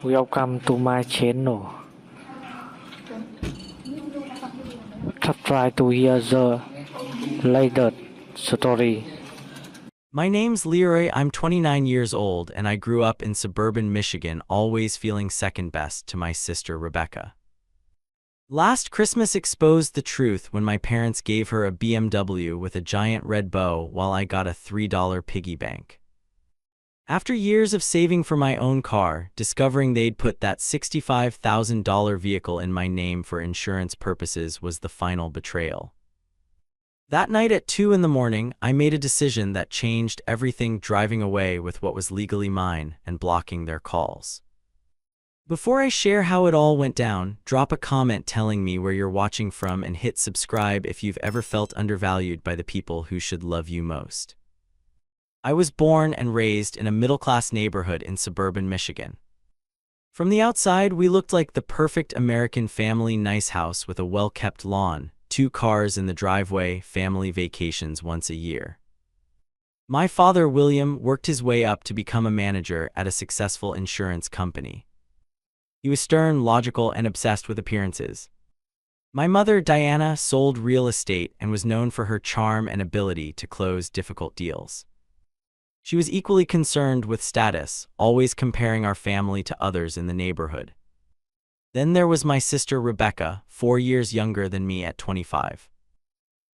Welcome to my channel. Try to hear the latest story. My name's Leroy, I'm 29 years old, and I grew up in suburban Michigan, always feeling second best to my sister Rebecca. Last Christmas exposed the truth when my parents gave her a BMW with a giant red bow while I got a $3 piggy bank. After years of saving for my own car, discovering they'd put that $65,000 vehicle in my name for insurance purposes was the final betrayal. That night at 2 in the morning, I made a decision that changed everything, driving away with what was legally mine and blocking their calls. Before I share how it all went down, drop a comment telling me where you're watching from and hit subscribe if you've ever felt undervalued by the people who should love you most. I was born and raised in a middle-class neighborhood in suburban Michigan. From the outside, we looked like the perfect American family, nice house with a well-kept lawn, 2 cars in the driveway, family vacations once a year. My father, William, worked his way up to become a manager at a successful insurance company. He was stern, logical, and obsessed with appearances. My mother, Diana, sold real estate and was known for her charm and ability to close difficult deals. She was equally concerned with status, always comparing our family to others in the neighborhood. Then there was my sister Rebecca, 4 years younger than me at 25.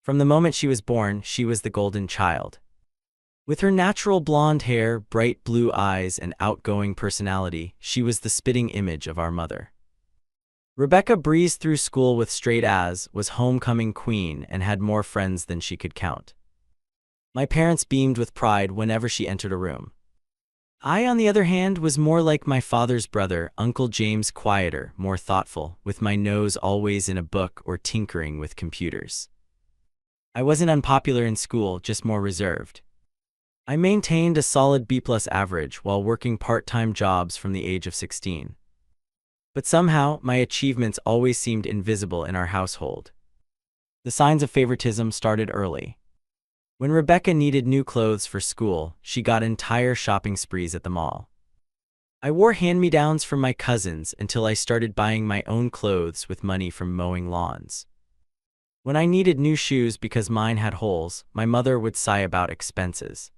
From the moment she was born, she was the golden child. With her natural blonde hair, bright blue eyes, and outgoing personality, she was the spitting image of our mother. Rebecca breezed through school with straight A's, was homecoming queen, and had more friends than she could count. My parents beamed with pride whenever she entered a room. I, on the other hand, was more like my father's brother, Uncle James, quieter, more thoughtful, with my nose always in a book or tinkering with computers. I wasn't unpopular in school, just more reserved. I maintained a solid B+ average while working part-time jobs from the age of 16. But somehow, my achievements always seemed invisible in our household. The signs of favoritism started early. When Rebecca needed new clothes for school, she got entire shopping sprees at the mall. I wore hand-me-downs from my cousins until I started buying my own clothes with money from mowing lawns. When I needed new shoes because mine had holes, my mother would sigh about expenses.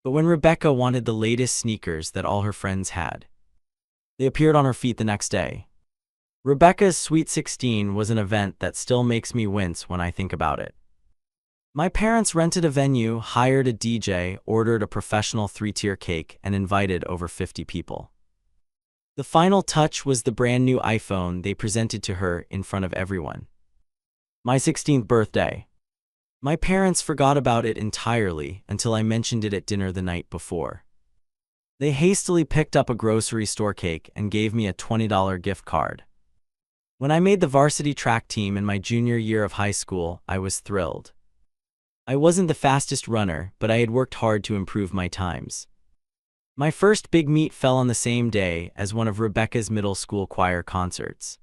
But when Rebecca wanted the latest sneakers that all her friends had, they appeared on her feet the next day. Rebecca's Sweet 16 was an event that still makes me wince when I think about it. My parents rented a venue, hired a DJ, ordered a professional 3-tier cake, and invited over 50 people. The final touch was the brand new iPhone they presented to her in front of everyone. My 16th birthday. My parents forgot about it entirely until I mentioned it at dinner the night before. They hastily picked up a grocery store cake and gave me a $20 gift card. When I made the varsity track team in my junior year of high school, I was thrilled. I wasn't the fastest runner, but I had worked hard to improve my times. My first big meet fell on the same day as one of Rebecca's middle school choir concerts.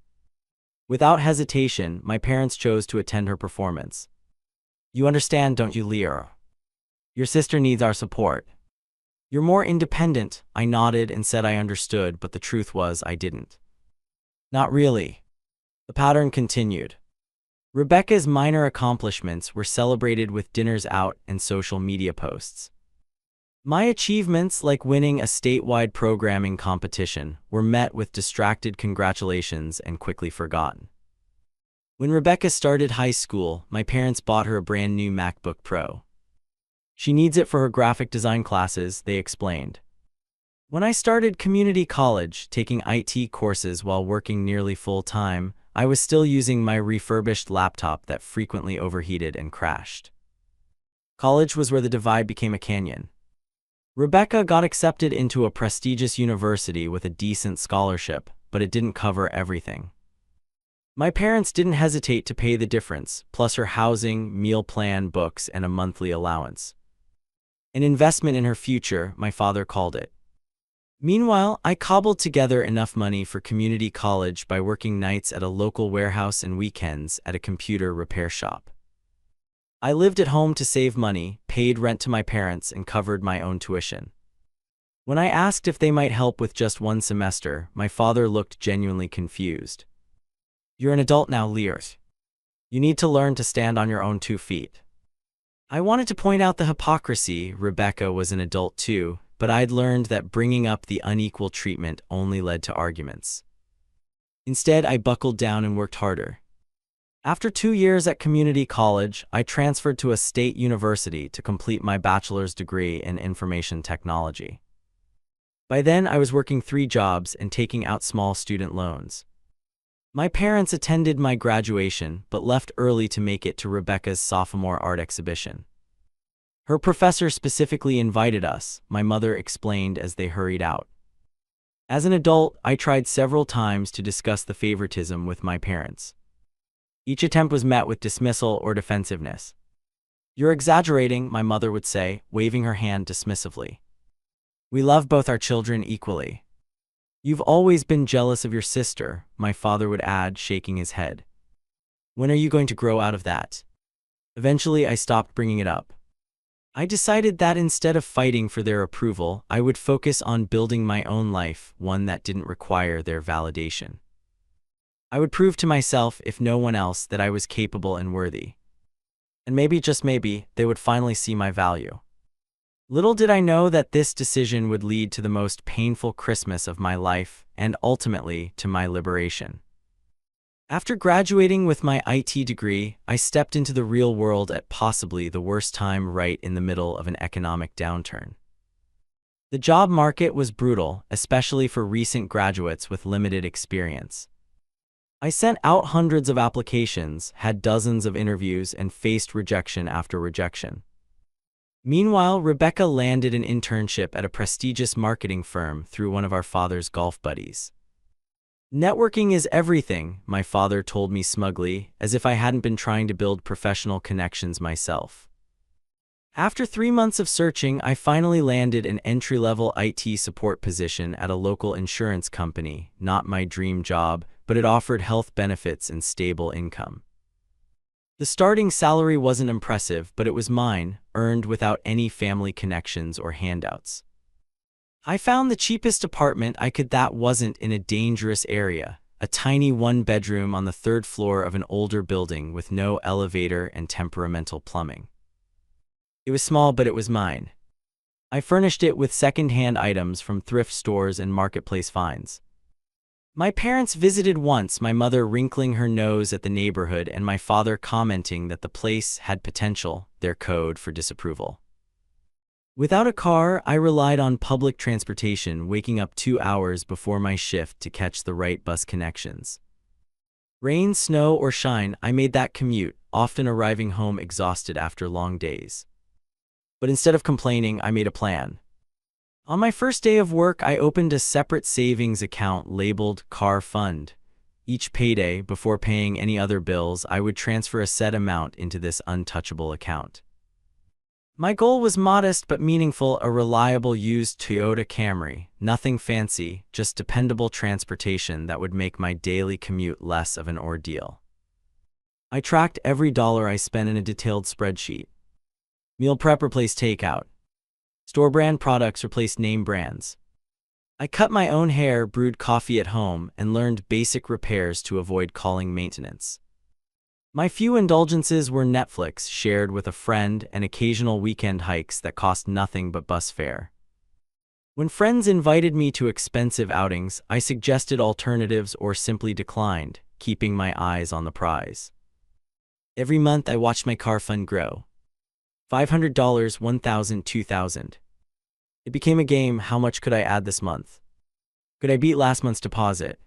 Without hesitation, my parents chose to attend her performance. "You understand, don't you, Leo? Your sister needs our support. You're more independent." I nodded and said I understood, but the truth was I didn't. "Not really." The pattern continued. Rebecca's minor accomplishments were celebrated with dinners out and social media posts. My achievements, like winning a statewide programming competition, were met with distracted congratulations and quickly forgotten. When Rebecca started high school, my parents bought her a brand new MacBook Pro. She needs it for her graphic design classes, they explained. When I started community college, taking IT courses while working nearly full-time, I was still using my refurbished laptop that frequently overheated and crashed. College was where the divide became a canyon. Rebecca got accepted into a prestigious university with a decent scholarship, but it didn't cover everything. My parents didn't hesitate to pay the difference, plus her housing, meal plan, books, and a monthly allowance. An investment in her future, my father called it. Meanwhile, I cobbled together enough money for community college by working nights at a local warehouse and weekends at a computer repair shop. I lived at home to save money, paid rent to my parents, and covered my own tuition. When I asked if they might help with just one semester, my father looked genuinely confused. "You're an adult now, Lears. You need to learn to stand on your own 2 feet." I wanted to point out the hypocrisy. Rebecca was an adult too, but I'd learned that bringing up the unequal treatment only led to arguments. Instead, I buckled down and worked harder. After 2 years at community college, I transferred to a state university to complete my bachelor's degree in information technology. By then, I was working 3 jobs and taking out small student loans. My parents attended my graduation but left early to make it to Rebecca's sophomore art exhibition. Her professor specifically invited us, my mother explained as they hurried out. As an adult, I tried several times to discuss the favoritism with my parents. Each attempt was met with dismissal or defensiveness. "You're exaggerating," my mother would say, waving her hand dismissively. "We love both our children equally." "You've always been jealous of your sister," my father would add, shaking his head. "When are you going to grow out of that?" Eventually, I stopped bringing it up. I decided that instead of fighting for their approval, I would focus on building my own life, one that didn't require their validation. I would prove to myself, if no one else, that I was capable and worthy. And maybe, just maybe, they would finally see my value. Little did I know that this decision would lead to the most painful Christmas of my life, and ultimately to my liberation. After graduating with my IT degree, I stepped into the real world at possibly the worst time, right in the middle of an economic downturn. The job market was brutal, especially for recent graduates with limited experience. I sent out hundreds of applications, had dozens of interviews, and faced rejection after rejection. Meanwhile, Rebecca landed an internship at a prestigious marketing firm through one of our father's golf buddies. "Networking is everything," my father told me smugly, as if I hadn't been trying to build professional connections myself. After 3 months of searching, I finally landed an entry-level IT support position at a local insurance company, not my dream job, but it offered health benefits and stable income. The starting salary wasn't impressive, but it was mine, earned without any family connections or handouts. I found the cheapest apartment I could that wasn't in a dangerous area, a tiny 1-bedroom on the 3rd floor of an older building with no elevator and temperamental plumbing. It was small, but it was mine. I furnished it with second-hand items from thrift stores and marketplace finds. My parents visited once, my mother wrinkling her nose at the neighborhood and my father commenting that the place had potential, their code for disapproval. Without a car, I relied on public transportation, waking up 2 hours before my shift to catch the right bus connections. Rain, snow, or shine, I made that commute, often arriving home exhausted after long days. But instead of complaining, I made a plan. On my first day of work, I opened a separate savings account labeled Car Fund. Each payday, before paying any other bills, I would transfer a set amount into this untouchable account. My goal was modest but meaningful: a reliable used Toyota Camry, nothing fancy, just dependable transportation that would make my daily commute less of an ordeal. I tracked every dollar I spent in a detailed spreadsheet. Meal prep replaced takeout. Store-brand products replaced name brands. I cut my own hair, brewed coffee at home, and learned basic repairs to avoid calling maintenance. My few indulgences were Netflix, shared with a friend, and occasional weekend hikes that cost nothing but bus fare. When friends invited me to expensive outings, I suggested alternatives or simply declined, keeping my eyes on the prize. Every month, I watched my car fund grow. $500, $1,000, $2,000. It became a game. How much could I add this month? Could I beat last month's deposit?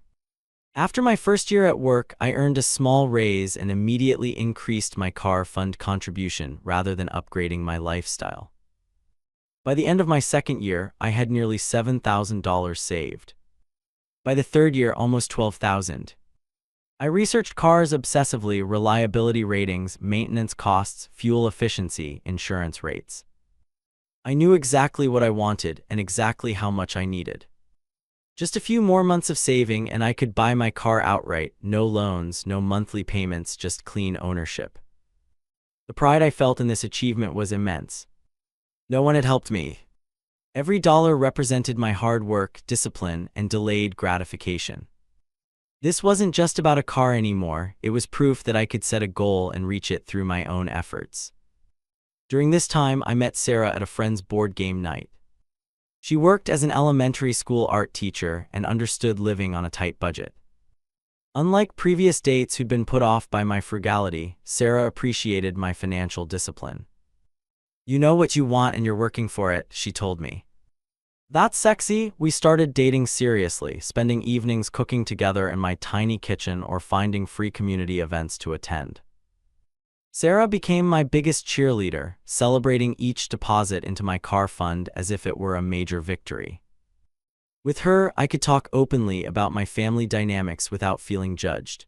After my first year at work, I earned a small raise and immediately increased my car fund contribution rather than upgrading my lifestyle. By the end of my second year, I had nearly $7,000 saved. By the third year, almost $12,000. I researched cars obsessively: reliability ratings, maintenance costs, fuel efficiency, insurance rates. I knew exactly what I wanted and exactly how much I needed. Just a few more months of saving and I could buy my car outright, no loans, no monthly payments, just clean ownership. The pride I felt in this achievement was immense. No one had helped me. Every dollar represented my hard work, discipline, and delayed gratification. This wasn't just about a car anymore, it was proof that I could set a goal and reach it through my own efforts. During this time, I met Sarah at a friend's board game night. She worked as an elementary school art teacher and understood living on a tight budget. Unlike previous dates who'd been put off by my frugality, Sarah appreciated my financial discipline. "You know what you want and you're working for it," she told me. That's sexy. We started dating seriously, spending evenings cooking together in my tiny kitchen or finding free community events to attend. Sarah became my biggest cheerleader, celebrating each deposit into my car fund as if it were a major victory. With her, I could talk openly about my family dynamics without feeling judged.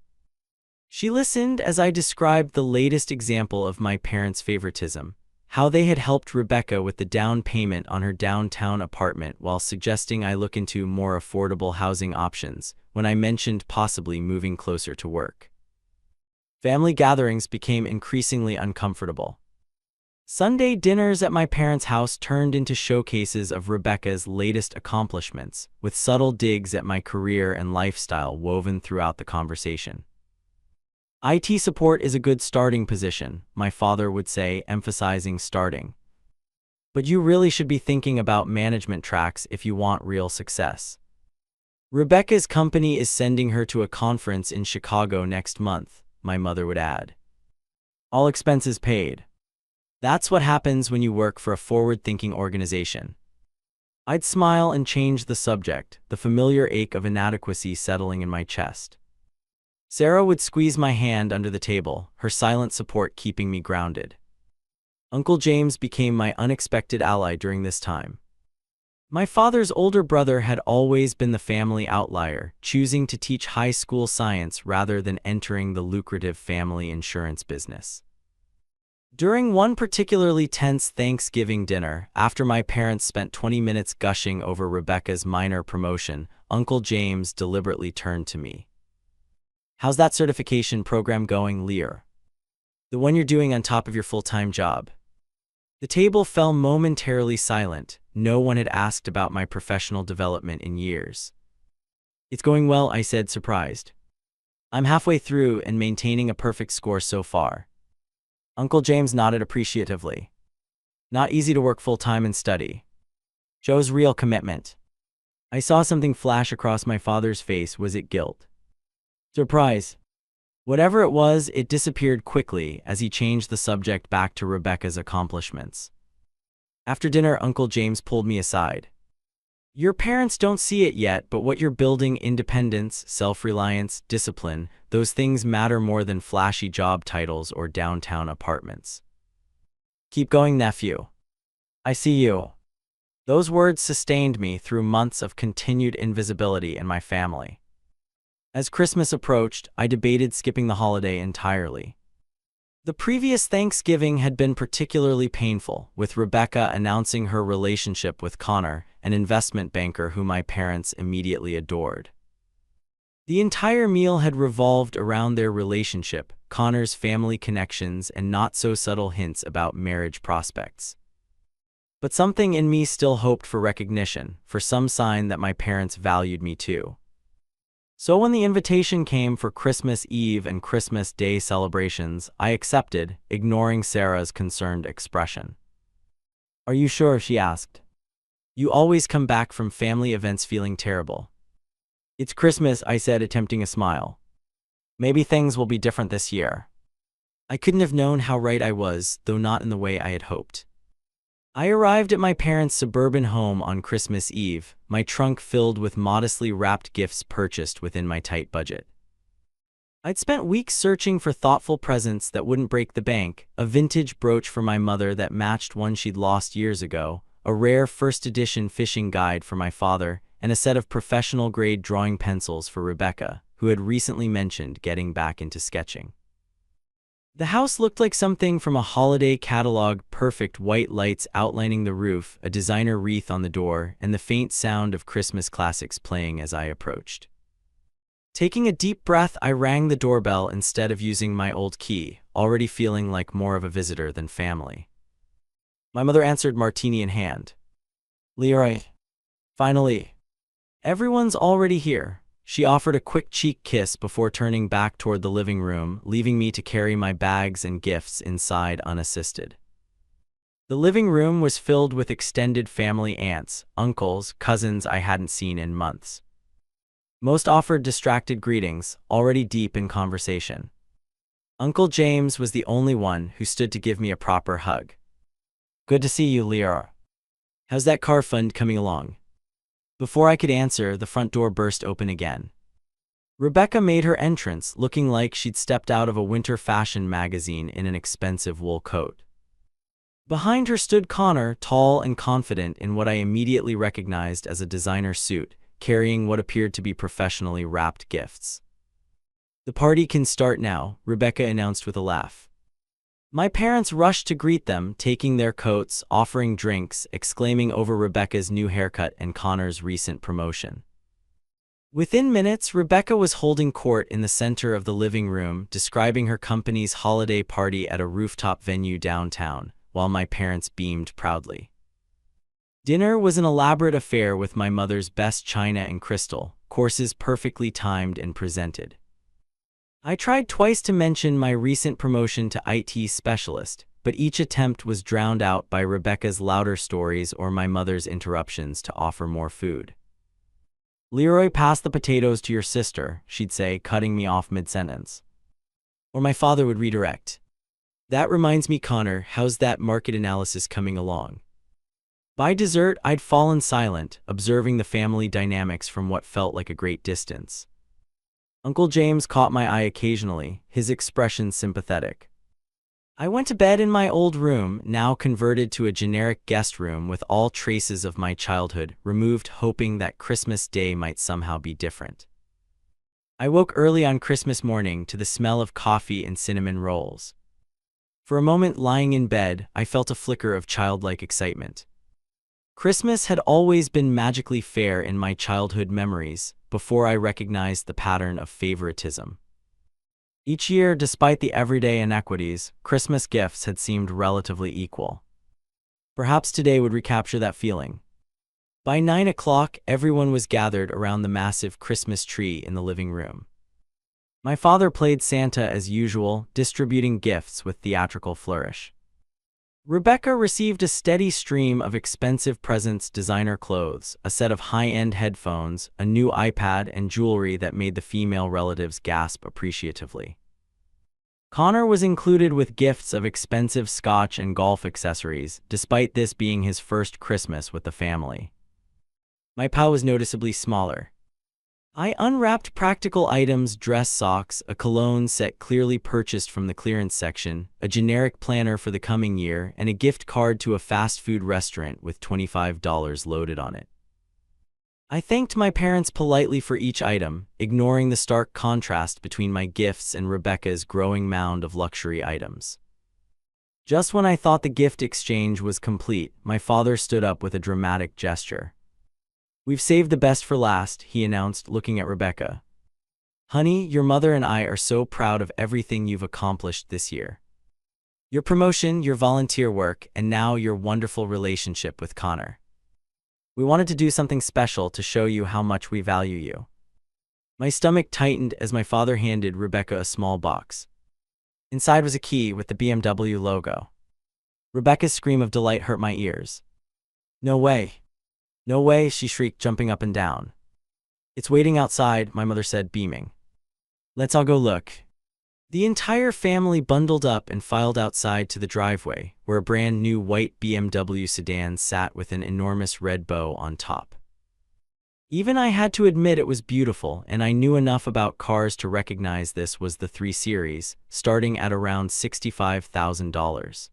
She listened as I described the latest example of my parents' favoritism, how they had helped Rebecca with the down payment on her downtown apartment while suggesting I look into more affordable housing options when I mentioned possibly moving closer to work. Family gatherings became increasingly uncomfortable. Sunday dinners at my parents' house turned into showcases of Rebecca's latest accomplishments, with subtle digs at my career and lifestyle woven throughout the conversation. "IT support is a good starting position," my father would say, emphasizing starting. "But you really should be thinking about management tracks if you want real success. Rebecca's company is sending her to a conference in Chicago next month," my mother would add. "All expenses paid." That's what happens when you work for a forward-thinking organization. I'd smile and change the subject, the familiar ache of inadequacy settling in my chest. Sarah would squeeze my hand under the table, her silent support keeping me grounded. Uncle James became my unexpected ally during this time. My father's older brother had always been the family outlier, choosing to teach high school science rather than entering the lucrative family insurance business. During one particularly tense Thanksgiving dinner, after my parents spent 20 minutes gushing over Rebecca's minor promotion, Uncle James deliberately turned to me. "How's that certification program going, Lear? The one you're doing on top of your full-time job?" The table fell momentarily silent. No one had asked about my professional development in years. "It's going well," I said, surprised. "I'm halfway through and maintaining a perfect score so far." Uncle James nodded appreciatively. "Not easy to work full-time and study. Shows real commitment." I saw something flash across my father's face. Was it guilt? Surprise? Whatever it was, it disappeared quickly as he changed the subject back to Rebecca's accomplishments. After dinner, Uncle James pulled me aside. "Your parents don't see it yet, but what you're building, independence, self-reliance, discipline, those things matter more than flashy job titles or downtown apartments. Keep going, nephew. I see you." Those words sustained me through months of continued invisibility in my family. As Christmas approached, I debated skipping the holiday entirely. The previous Thanksgiving had been particularly painful, with Rebecca announcing her relationship with Connor, an investment banker who my parents immediately adored. The entire meal had revolved around their relationship, Connor's family connections, and not-so-subtle hints about marriage prospects. But something in me still hoped for recognition, for some sign that my parents valued me too. So when the invitation came for Christmas Eve and Christmas Day celebrations, I accepted, ignoring Sarah's concerned expression. "Are you sure?" she asked. "You always come back from family events feeling terrible." "It's Christmas," I said, attempting a smile. "Maybe things will be different this year." I couldn't have known how right I was, though not in the way I had hoped. I arrived at my parents' suburban home on Christmas Eve, my trunk filled with modestly wrapped gifts purchased within my tight budget. I'd spent weeks searching for thoughtful presents that wouldn't break the bank, a vintage brooch for my mother that matched one she'd lost years ago, a rare first-edition fishing guide for my father, and a set of professional-grade drawing pencils for Rebecca, who had recently mentioned getting back into sketching. The house looked like something from a holiday catalog, perfect white lights outlining the roof, a designer wreath on the door, and the faint sound of Christmas classics playing as I approached. Taking a deep breath, I rang the doorbell instead of using my old key, already feeling like more of a visitor than family. My mother answered, martini in hand. Leroy. Finally. Everyone's already here. She offered a quick cheek kiss before turning back toward the living room, leaving me to carry my bags and gifts inside unassisted. The living room was filled with extended family aunts, uncles, cousins I hadn't seen in months. Most offered distracted greetings, already deep in conversation. Uncle James was the only one who stood to give me a proper hug. Good to see you, Leora. How's that car fund coming along? Before I could answer, the front door burst open again. Rebecca made her entrance, looking like she'd stepped out of a winter fashion magazine in an expensive wool coat. Behind her stood Connor, tall and confident in what I immediately recognized as a designer suit, carrying what appeared to be professionally wrapped gifts. The party can start now, Rebecca announced with a laugh. My parents rushed to greet them, taking their coats, offering drinks, exclaiming over Rebecca's new haircut and Connor's recent promotion. Within minutes, Rebecca was holding court in the center of the living room, describing her company's holiday party at a rooftop venue downtown, while my parents beamed proudly. Dinner was an elaborate affair with my mother's best china and crystal, courses perfectly timed and presented. I tried twice to mention my recent promotion to IT specialist, but each attempt was drowned out by Rebecca's louder stories or my mother's interruptions to offer more food. Leroy, pass the potatoes to your sister, she'd say, cutting me off mid-sentence. Or my father would redirect. That reminds me, Connor, how's that market analysis coming along? By dessert, I'd fallen silent, observing the family dynamics from what felt like a great distance. Uncle James caught my eye occasionally, his expression sympathetic. I went to bed in my old room, now converted to a generic guest room with all traces of my childhood removed, hoping that Christmas Day might somehow be different. I woke early on Christmas morning to the smell of coffee and cinnamon rolls. For a moment, lying in bed, I felt a flicker of childlike excitement. Christmas had always been magically fair in my childhood memories, before I recognized the pattern of favoritism. Each year, despite the everyday inequities, Christmas gifts had seemed relatively equal. Perhaps today would recapture that feeling. By 9 o'clock, everyone was gathered around the massive Christmas tree in the living room. My father played Santa as usual, distributing gifts with theatrical flourish. Rebecca received a steady stream of expensive presents, designer clothes, a set of high-end headphones, a new iPad, and jewelry that made the female relatives gasp appreciatively. Connor was included with gifts of expensive scotch and golf accessories, despite this being his first Christmas with the family. My pal was noticeably smaller. I unwrapped practical items, dress socks, a cologne set clearly purchased from the clearance section, a generic planner for the coming year, and a gift card to a fast food restaurant with $25 loaded on it. I thanked my parents politely for each item, ignoring the stark contrast between my gifts and Rebecca's growing mound of luxury items. Just when I thought the gift exchange was complete, my father stood up with a dramatic gesture. We've saved the best for last, he announced, looking at Rebecca. Honey, your mother and I are so proud of everything you've accomplished this year. Your promotion, your volunteer work, and now your wonderful relationship with Connor. We wanted to do something special to show you how much we value you. My stomach tightened as my father handed Rebecca a small box. Inside was a key with the BMW logo. Rebecca's scream of delight hurt my ears. No way. No way, she shrieked, jumping up and down. It's waiting outside, my mother said, beaming. Let's all go look. The entire family bundled up and filed outside to the driveway, where a brand new white BMW sedan sat with an enormous red bow on top. Even I had to admit it was beautiful, and I knew enough about cars to recognize this was the 3 Series, starting at around $65,000.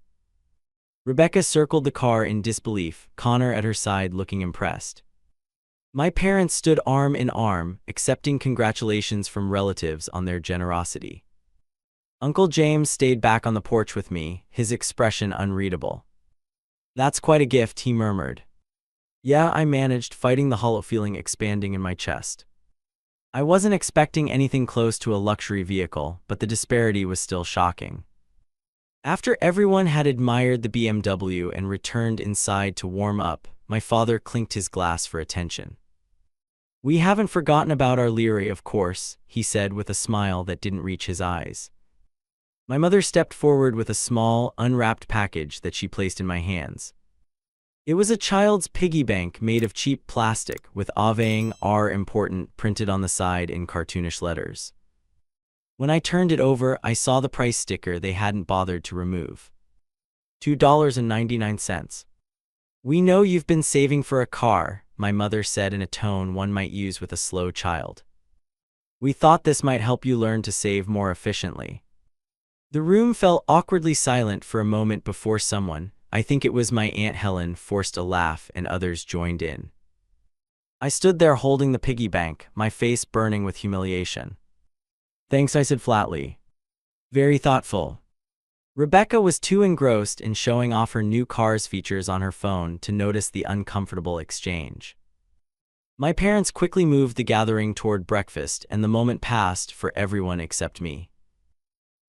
Rebecca circled the car in disbelief, Connor at her side looking impressed. My parents stood arm in arm, accepting congratulations from relatives on their generosity. Uncle James stayed back on the porch with me, his expression unreadable. That's quite a gift, he murmured. Yeah, I managed, fighting the hollow feeling expanding in my chest. I wasn't expecting anything close to a luxury vehicle, but the disparity was still shocking. After everyone had admired the BMW and returned inside to warm up, my father clinked his glass for attention. "We haven't forgotten about our Leary, of course," he said with a smile that didn't reach his eyes. My mother stepped forward with a small, unwrapped package that she placed in my hands. It was a child's piggy bank made of cheap plastic with "Avang R important" printed on the side in cartoonish letters. When I turned it over, I saw the price sticker they hadn't bothered to remove. $2.99. "We know you've been saving for a car," my mother said in a tone one might use with a slow child. "We thought this might help you learn to save more efficiently." The room fell awkwardly silent for a moment before someone, I think it was my Aunt Helen, forced a laugh and others joined in. I stood there holding the piggy bank, my face burning with humiliation. "Thanks," I said flatly. "Very thoughtful." Rebecca was too engrossed in showing off her new car's features on her phone to notice the uncomfortable exchange. My parents quickly moved the gathering toward breakfast, and the moment passed for everyone except me.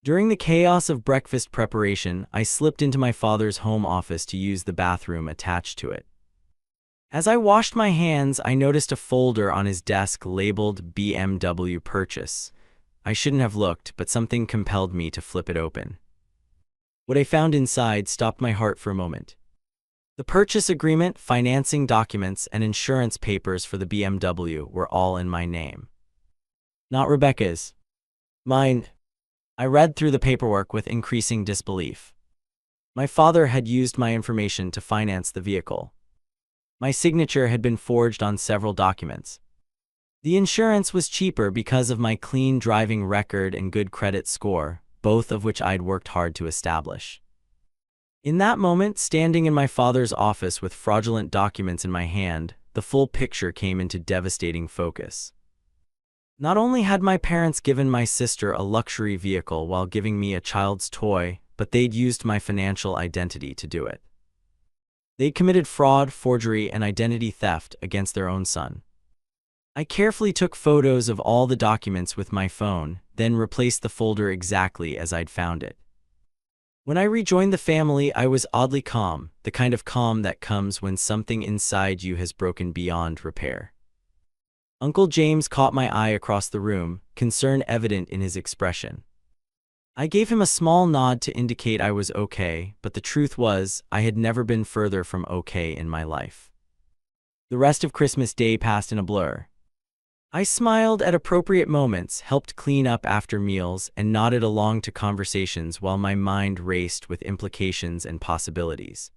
During the chaos of breakfast preparation, I slipped into my father's home office to use the bathroom attached to it. As I washed my hands, I noticed a folder on his desk labeled BMW Purchase. I shouldn't have looked, but something compelled me to flip it open. What I found inside stopped my heart for a moment. The purchase agreement, financing documents, and insurance papers for the BMW were all in my name. Not Rebecca's. Mine. I read through the paperwork with increasing disbelief. My father had used my information to finance the vehicle. My signature had been forged on several documents. The insurance was cheaper because of my clean driving record and good credit score, both of which I'd worked hard to establish. In that moment, standing in my father's office with fraudulent documents in my hand, the full picture came into devastating focus. Not only had my parents given my sister a luxury vehicle while giving me a child's toy, but they'd used my financial identity to do it. They'd committed fraud, forgery, and identity theft against their own son. I carefully took photos of all the documents with my phone, then replaced the folder exactly as I'd found it. When I rejoined the family, I was oddly calm, the kind of calm that comes when something inside you has broken beyond repair. Uncle James caught my eye across the room, concern evident in his expression. I gave him a small nod to indicate I was okay, but the truth was, I had never been further from okay in my life. The rest of Christmas Day passed in a blur. I smiled at appropriate moments, helped clean up after meals, and nodded along to conversations while my mind raced with implications and possibilities.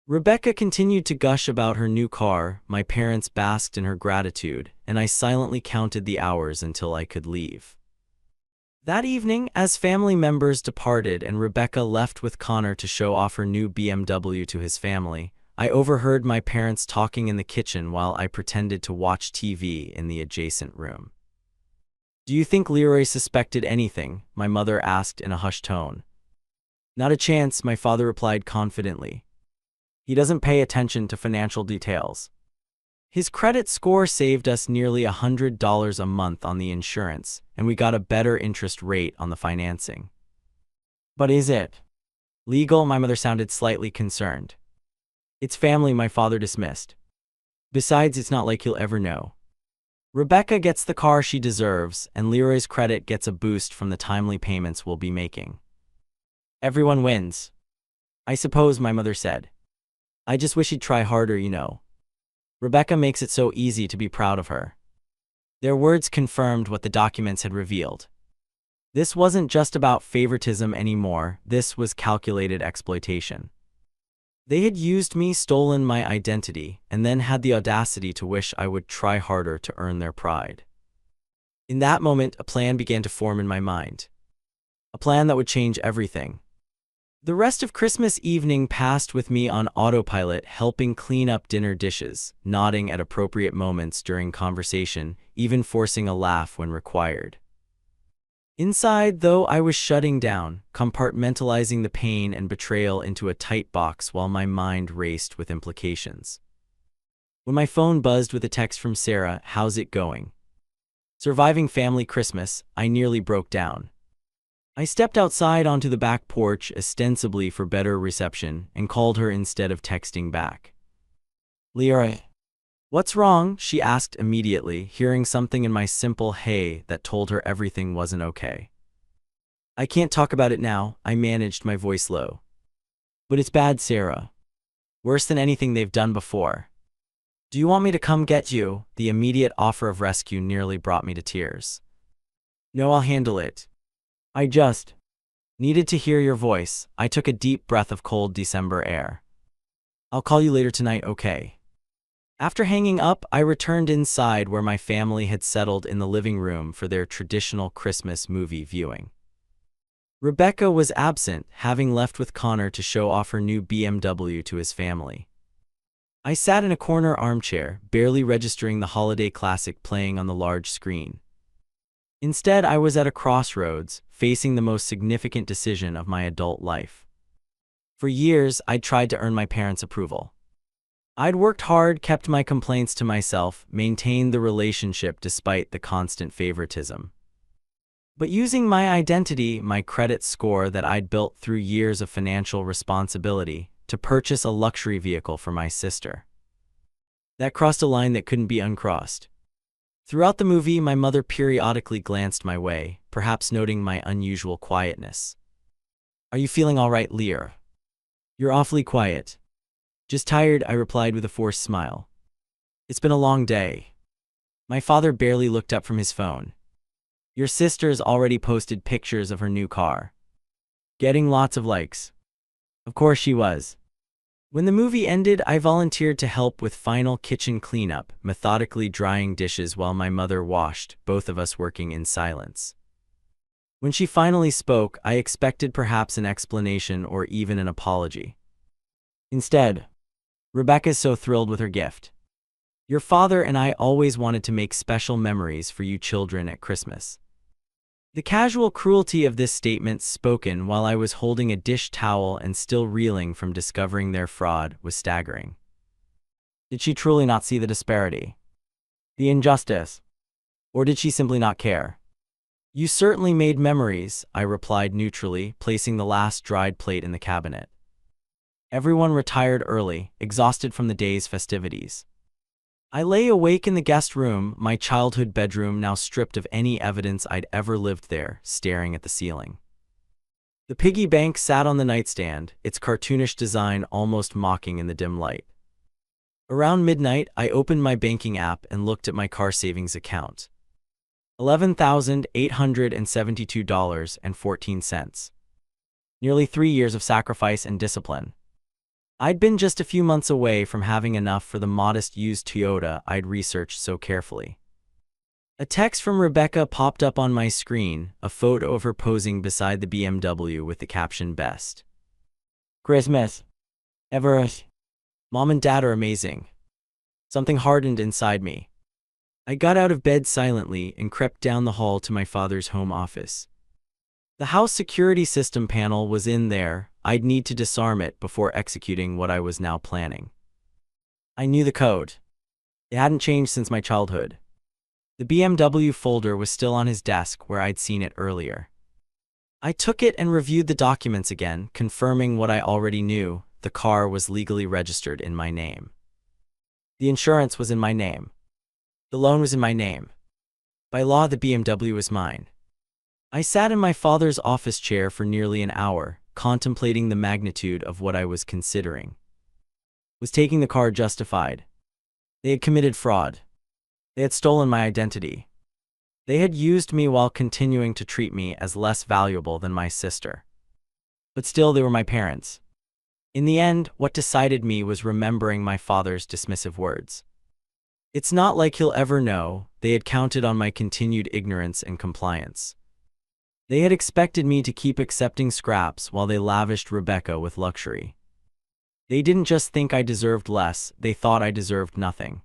Rebecca continued to gush about her new car, my parents basked in her gratitude, and I silently counted the hours until I could leave. That evening, as family members departed and Rebecca left with Connor to show off her new BMW to his family, I overheard my parents talking in the kitchen while I pretended to watch TV in the adjacent room. "Do you think Leroy suspected anything?" my mother asked in a hushed tone. "Not a chance," my father replied confidently. "He doesn't pay attention to financial details. His credit score saved us nearly $100 a month on the insurance, and we got a better interest rate on the financing." "But is it legal?" My mother sounded slightly concerned. "It's family," my father dismissed. "Besides, it's not like he'll ever know. Rebecca gets the car she deserves, and Leroy's credit gets a boost from the timely payments we'll be making. Everyone wins." "I suppose," my mother said. "I just wish he'd try harder, you know. Rebecca makes it so easy to be proud of her." Their words confirmed what the documents had revealed. This wasn't just about favoritism anymore, this was calculated exploitation. They had used me, stolen my identity, and then had the audacity to wish I would try harder to earn their pride. In that moment, a plan began to form in my mind. A plan that would change everything. The rest of Christmas evening passed with me on autopilot, helping clean up dinner dishes, nodding at appropriate moments during conversation, even forcing a laugh when required. Inside, though, I was shutting down, compartmentalizing the pain and betrayal into a tight box while my mind raced with implications. When my phone buzzed with a text from Sarah, "How's it going?" Surviving family Christmas, I nearly broke down. I stepped outside onto the back porch, ostensibly for better reception, and called her instead of texting back. Leroy. What's wrong? She asked immediately, hearing something in my simple hey that told her everything wasn't okay. I can't talk about it now, I managed, my voice low. But it's bad, Sarah. Worse than anything they've done before. Do you want me to come get you? The immediate offer of rescue nearly brought me to tears. No, I'll handle it. I just needed to hear your voice. I took a deep breath of cold December air. I'll call you later tonight, okay? After hanging up, I returned inside where my family had settled in the living room for their traditional Christmas movie viewing. Rebecca was absent, having left with Connor to show off her new BMW to his family. I sat in a corner armchair, barely registering the holiday classic playing on the large screen. Instead, I was at a crossroads, facing the most significant decision of my adult life. For years, I'd tried to earn my parents' approval. I'd worked hard, kept my complaints to myself, maintained the relationship despite the constant favoritism. But using my identity, my credit score that I'd built through years of financial responsibility, to purchase a luxury vehicle for my sister. That crossed a line that couldn't be uncrossed. Throughout the movie, my mother periodically glanced my way, perhaps noting my unusual quietness. Are you feeling all right, Lear? You're awfully quiet. Just tired, I replied with a forced smile. It's been a long day. My father barely looked up from his phone. Your sister's already posted pictures of her new car. Getting lots of likes. Of course she was. When the movie ended, I volunteered to help with final kitchen cleanup, methodically drying dishes while my mother washed, both of us working in silence. When she finally spoke, I expected perhaps an explanation or even an apology. Instead, Rebecca's so thrilled with her gift. Your father and I always wanted to make special memories for you children at Christmas. The casual cruelty of this statement, spoken while I was holding a dish towel and still reeling from discovering their fraud, was staggering. Did she truly not see the disparity? The injustice? Or did she simply not care? You certainly made memories, I replied neutrally, placing the last dried plate in the cabinet. Everyone retired early, exhausted from the day's festivities. I lay awake in the guest room, my childhood bedroom now stripped of any evidence I'd ever lived there, staring at the ceiling. The piggy bank sat on the nightstand, its cartoonish design almost mocking in the dim light. Around midnight, I opened my banking app and looked at my car savings account. $11,872.14. Nearly 3 years of sacrifice and discipline. I'd been just a few months away from having enough for the modest used Toyota I'd researched so carefully. A text from Rebecca popped up on my screen, a photo of her posing beside the BMW with the caption "Best Christmas ever. Mom and Dad are amazing." Something hardened inside me. I got out of bed silently and crept down the hall to my father's home office. The house security system panel was in there. I'd need to disarm it before executing what I was now planning. I knew the code. It hadn't changed since my childhood. The BMW folder was still on his desk where I'd seen it earlier. I took it and reviewed the documents again, confirming what I already knew: the car was legally registered in my name. The insurance was in my name. The loan was in my name. By law, the BMW was mine. I sat in my father's office chair for nearly an hour, contemplating the magnitude of what I was considering. Was taking the car justified? They had committed fraud. They had stolen my identity. They had used me while continuing to treat me as less valuable than my sister. But still, they were my parents. In the end, what decided me was remembering my father's dismissive words. It's not like he'll ever know. They had counted on my continued ignorance and compliance. They had expected me to keep accepting scraps while they lavished Rebecca with luxury. They didn't just think I deserved less, they thought I deserved nothing.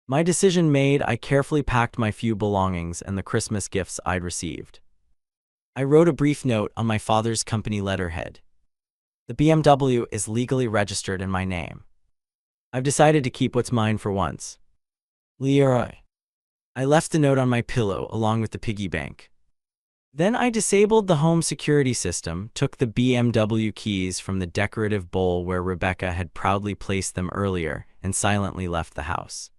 My decision made, I carefully packed my few belongings and the Christmas gifts I'd received. I wrote a brief note on my father's company letterhead. The BMW is legally registered in my name. I've decided to keep what's mine for once. Leroy. I left the note on my pillow along with the piggy bank. Then I disabled the home security system, took the BMW keys from the decorative bowl where Rebecca had proudly placed them earlier, and silently left the house.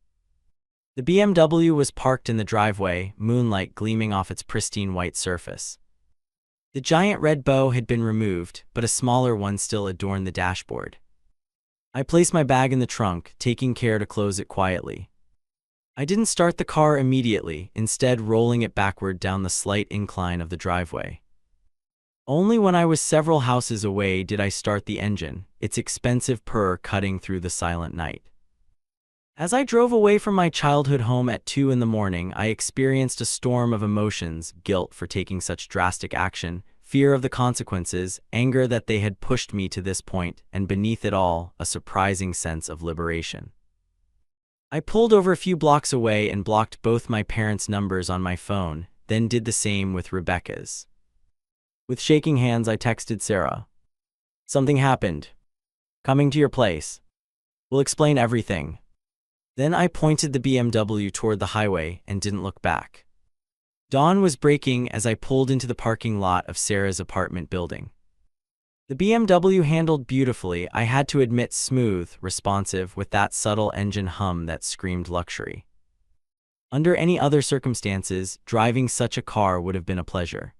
The BMW was parked in the driveway, moonlight gleaming off its pristine white surface. The giant red bow had been removed, but a smaller one still adorned the dashboard. I placed my bag in the trunk, taking care to close it quietly. I didn't start the car immediately, instead rolling it backward down the slight incline of the driveway. Only when I was several houses away did I start the engine, its expensive purr cutting through the silent night. As I drove away from my childhood home at 2 in the morning, I experienced a storm of emotions: guilt for taking such drastic action, fear of the consequences, anger that they had pushed me to this point, and beneath it all, a surprising sense of liberation. I pulled over a few blocks away and blocked both my parents' numbers on my phone, then did the same with Rebecca's. With shaking hands, I texted Sarah. "Something happened. Coming to your place. We'll explain everything." Then I pointed the BMW toward the highway and didn't look back. Dawn was breaking as I pulled into the parking lot of Sarah's apartment building. The BMW handled beautifully, I had to admit, smooth, responsive, with that subtle engine hum that screamed luxury. Under any other circumstances, driving such a car would have been a pleasure.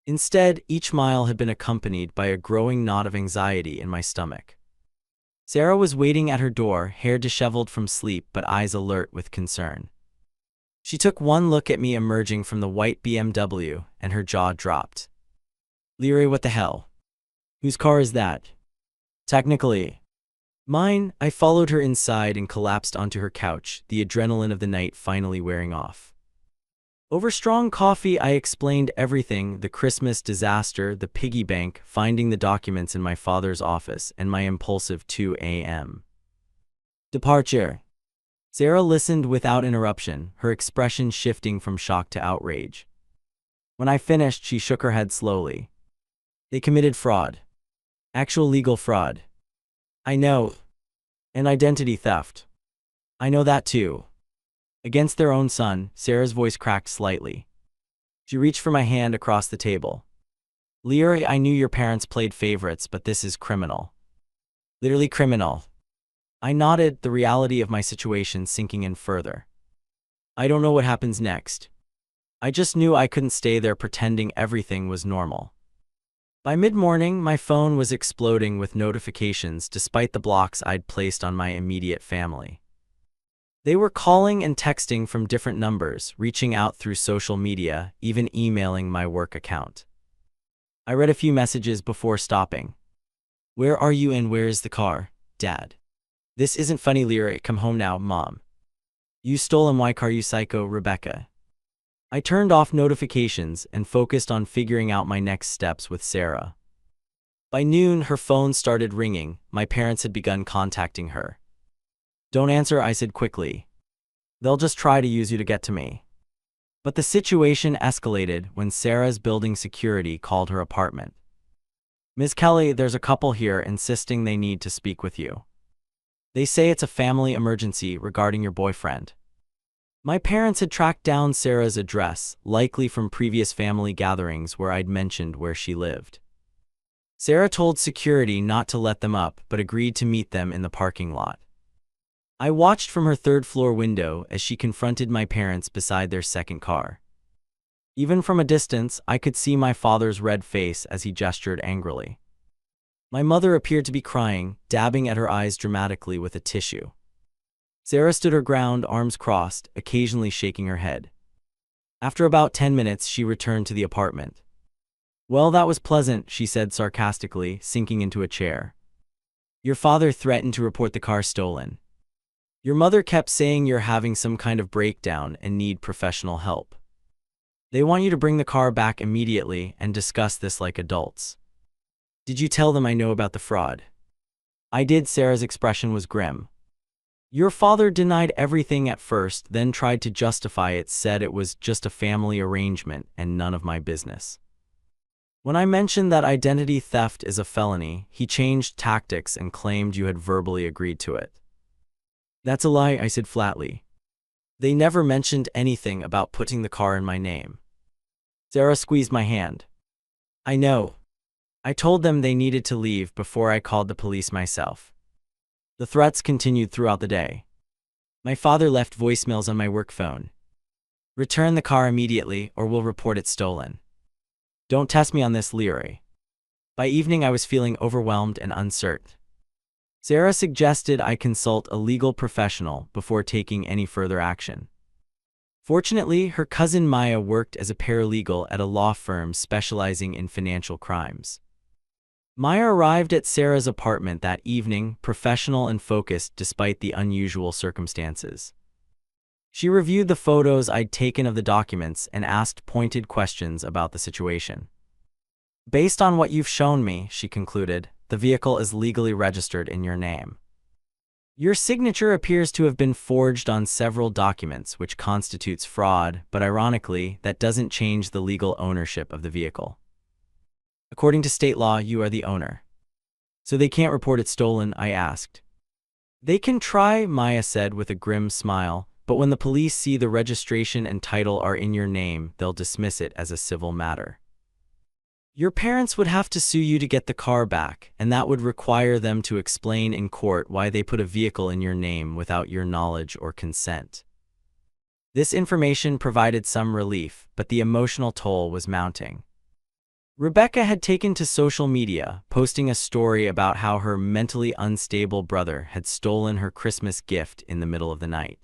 Instead, each mile had been accompanied by a growing knot of anxiety in my stomach. Sarah was waiting at her door, hair disheveled from sleep but eyes alert with concern. She took one look at me emerging from the white BMW, and her jaw dropped. "Leary, what the hell? Whose car is that?" "Technically mine." I followed her inside and collapsed onto her couch, the adrenaline of the night finally wearing off. Over strong coffee, I explained everything: the Christmas disaster, the piggy bank, finding the documents in my father's office, and my impulsive 2 a.m. departure. Sarah listened without interruption, her expression shifting from shock to outrage. When I finished, she shook her head slowly. "They committed fraud. Actual legal fraud." "I know. And identity theft." "I know that too." "Against their own son." Sarah's voice cracked slightly. She reached for my hand across the table. "Leary, I knew your parents played favorites, but this is criminal. Literally criminal." I nodded, the reality of my situation sinking in further. "I don't know what happens next. I just knew I couldn't stay there pretending everything was normal." By mid-morning, my phone was exploding with notifications despite the blocks I'd placed on my immediate family. They were calling and texting from different numbers, reaching out through social media, even emailing my work account. I read a few messages before stopping. "Where are you and where is the car, Dad? This isn't funny, Leary. Come home now, Mom. You stole my car, you psycho, Rebecca." I turned off notifications and focused on figuring out my next steps with Sarah. By noon, her phone started ringing. My parents had begun contacting her. "Don't answer," I said quickly. "They'll just try to use you to get to me." But the situation escalated when Sarah's building security called her apartment. "Ms. Kelly, there's a couple here insisting they need to speak with you. They say it's a family emergency regarding your boyfriend." My parents had tracked down Sarah's address, likely from previous family gatherings where I'd mentioned where she lived. Sarah told security not to let them up, but agreed to meet them in the parking lot. I watched from her third-floor window as she confronted my parents beside their second car. Even from a distance, I could see my father's red face as he gestured angrily. My mother appeared to be crying, dabbing at her eyes dramatically with a tissue. Sarah stood her ground, arms crossed, occasionally shaking her head. After about 10 minutes, she returned to the apartment. "Well, that was pleasant," she said sarcastically, sinking into a chair. "Your father threatened to report the car stolen. Your mother kept saying you're having some kind of breakdown and need professional help. They want you to bring the car back immediately and discuss this like adults." "Did you tell them I know about the fraud?" "I did." Sarah's expression was grim. "Your father denied everything at first, then tried to justify it, said it was just a family arrangement and none of my business. When I mentioned that identity theft is a felony, he changed tactics and claimed you had verbally agreed to it." "That's a lie," I said flatly. "They never mentioned anything about putting the car in my name." Sarah squeezed my hand. "I know. I told them they needed to leave before I called the police myself." The threats continued throughout the day. My father left voicemails on my work phone. Return the car immediately or we'll report it stolen. Don't test me on this, Leary. By evening, I was feeling overwhelmed and uncertain. Sarah suggested I consult a legal professional before taking any further action. Fortunately, her cousin Maya worked as a paralegal at a law firm specializing in financial crimes. Maya arrived at Sarah's apartment that evening, professional and focused despite the unusual circumstances. She reviewed the photos I'd taken of the documents and asked pointed questions about the situation. Based on what you've shown me, she concluded, the vehicle is legally registered in your name. Your signature appears to have been forged on several documents, which constitutes fraud, but ironically, that doesn't change the legal ownership of the vehicle. According to state law, you are the owner. So they can't report it stolen, I asked. They can try, Maya said with a grim smile, but when the police see the registration and title are in your name, they'll dismiss it as a civil matter. Your parents would have to sue you to get the car back, and that would require them to explain in court why they put a vehicle in your name without your knowledge or consent. This information provided some relief, but the emotional toll was mounting. Rebecca had taken to social media, posting a story about how her mentally unstable brother had stolen her Christmas gift in the middle of the night.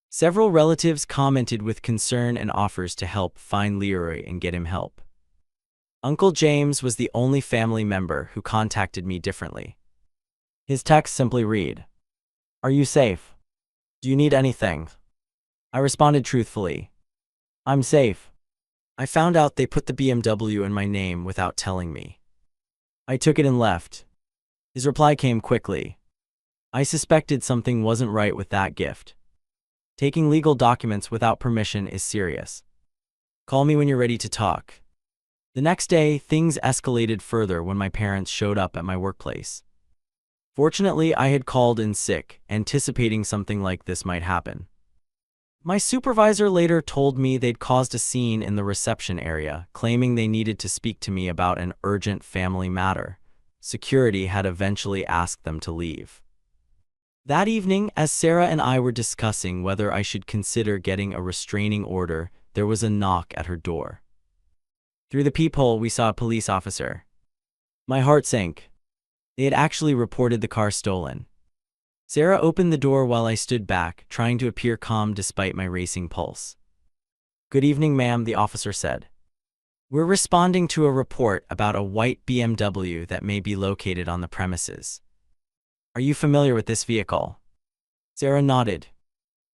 Several relatives commented with concern and offers to help find Leroy and get him help. Uncle James was the only family member who contacted me differently. His text simply read, "Are you safe? Do you need anything?" I responded truthfully, "I'm safe. I found out they put the BMW in my name without telling me. I took it and left." His reply came quickly. "I suspected something wasn't right with that gift. Taking legal documents without permission is serious. Call me when you're ready to talk." The next day, things escalated further when my parents showed up at my workplace. Fortunately, I had called in sick, anticipating something like this might happen. My supervisor later told me they'd caused a scene in the reception area, claiming they needed to speak to me about an urgent family matter. Security had eventually asked them to leave. That evening, as Sarah and I were discussing whether I should consider getting a restraining order, there was a knock at her door. Through the peephole, we saw a police officer. My heart sank. They had actually reported the car stolen. Sarah opened the door while I stood back, trying to appear calm despite my racing pulse. "Good evening, ma'am," the officer said. "We're responding to a report about a white BMW that may be located on the premises. Are you familiar with this vehicle?" Sarah nodded.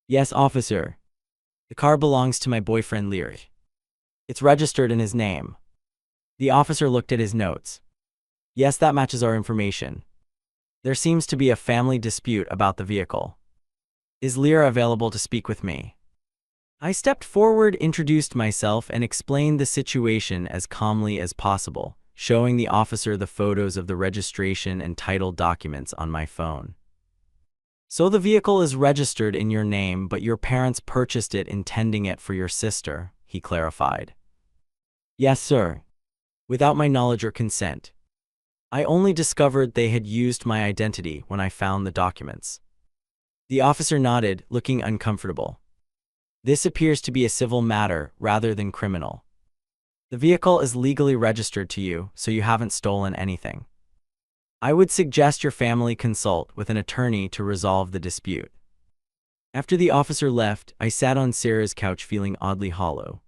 "Yes, officer. The car belongs to my boyfriend, Leary. It's registered in his name." The officer looked at his notes. "Yes, that matches our information. There seems to be a family dispute about the vehicle. Is Lear available to speak with me?" I stepped forward, introduced myself, and explained the situation as calmly as possible, showing the officer the photos of the registration and title documents on my phone. "So the vehicle is registered in your name, but your parents purchased it intending it for your sister," he clarified. "Yes, sir. Without my knowledge or consent. I only discovered they had used my identity when I found the documents." The officer nodded, looking uncomfortable. "This appears to be a civil matter rather than criminal. The vehicle is legally registered to you, so you haven't stolen anything. I would suggest your family consult with an attorney to resolve the dispute." After the officer left, I sat on Sarah's couch feeling oddly hollow.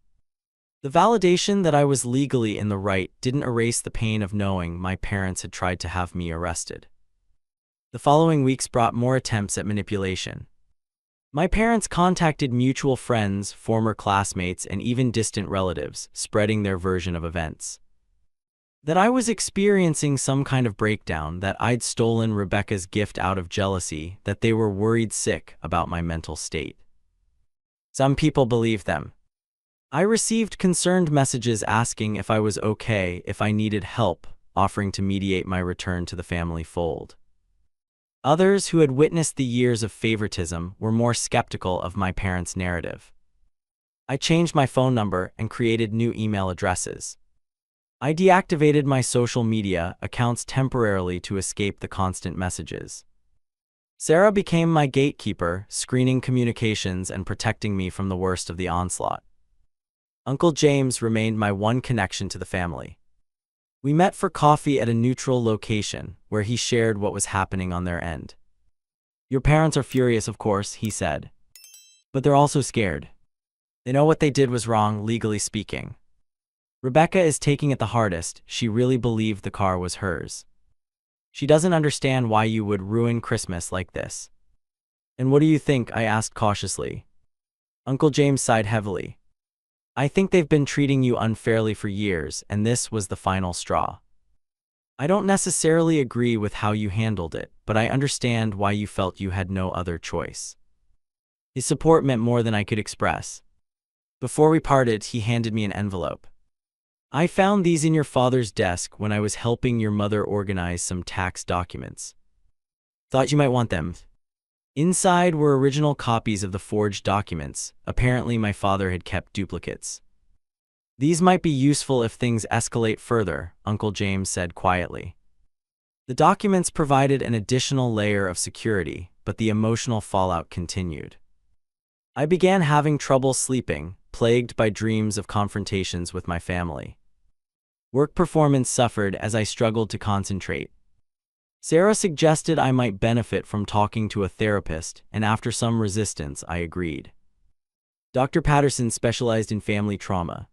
The validation that I was legally in the right didn't erase the pain of knowing my parents had tried to have me arrested. The following weeks brought more attempts at manipulation. My parents contacted mutual friends, former classmates, and even distant relatives, spreading their version of events. That I was experiencing some kind of breakdown, that I'd stolen Rebecca's gift out of jealousy, that they were worried sick about my mental state. Some people believed them. I received concerned messages asking if I was okay, if I needed help, offering to mediate my return to the family fold. Others who had witnessed the years of favoritism were more skeptical of my parents' narrative. I changed my phone number and created new email addresses. I deactivated my social media accounts temporarily to escape the constant messages. Sarah became my gatekeeper, screening communications and protecting me from the worst of the onslaught. Uncle James remained my one connection to the family. We met for coffee at a neutral location, where he shared what was happening on their end. "Your parents are furious, of course," he said. "But they're also scared. They know what they did was wrong, legally speaking. Rebecca is taking it the hardest. She really believed the car was hers. She doesn't understand why you would ruin Christmas like this." "And what do you think?" I asked cautiously. Uncle James sighed heavily. "I think they've been treating you unfairly for years, and this was the final straw. I don't necessarily agree with how you handled it, but I understand why you felt you had no other choice." His support meant more than I could express. Before we parted, he handed me an envelope. "I found these in your father's desk when I was helping your mother organize some tax documents. Thought you might want them." Inside were original copies of the forged documents. Apparently, my father had kept duplicates. "These might be useful if things escalate further," Uncle James said quietly. The documents provided an additional layer of security, but the emotional fallout continued. I began having trouble sleeping, plagued by dreams of confrontations with my family. Work performance suffered as I struggled to concentrate. Sarah suggested I might benefit from talking to a therapist, and after some resistance, I agreed. Dr. Patterson specialized in family trauma.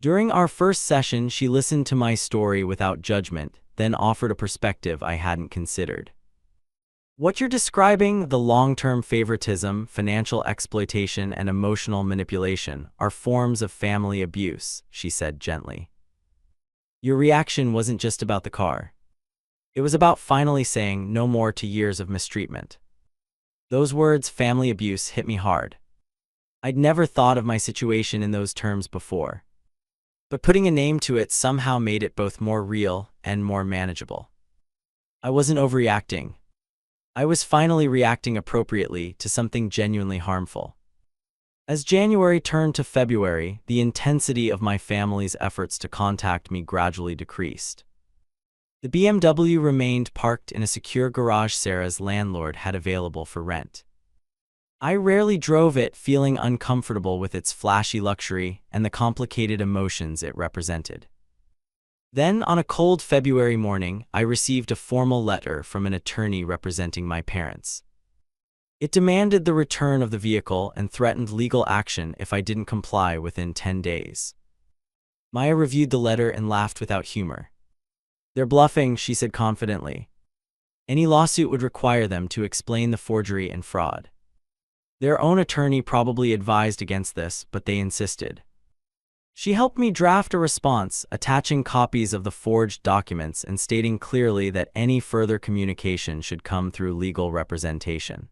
During our first session, she listened to my story without judgment, then offered a perspective I hadn't considered. "What you're describing, the long-term favoritism, financial exploitation, and emotional manipulation, are forms of family abuse," she said gently. "Your reaction wasn't just about the car. It was about finally saying no more to years of mistreatment." Those words, family abuse, hit me hard. I'd never thought of my situation in those terms before. But putting a name to it somehow made it both more real and more manageable. I wasn't overreacting. I was finally reacting appropriately to something genuinely harmful. As January turned to February, the intensity of my family's efforts to contact me gradually decreased. The BMW remained parked in a secure garage Sarah's landlord had available for rent. I rarely drove it, feeling uncomfortable with its flashy luxury and the complicated emotions it represented. Then, on a cold February morning, I received a formal letter from an attorney representing my parents. It demanded the return of the vehicle and threatened legal action if I didn't comply within 10 days. Maya reviewed the letter and laughed without humor. "They're bluffing," she said confidently. "Any lawsuit would require them to explain the forgery and fraud. Their own attorney probably advised against this, but they insisted." She helped me draft a response, attaching copies of the forged documents and stating clearly that any further communication should come through legal representation.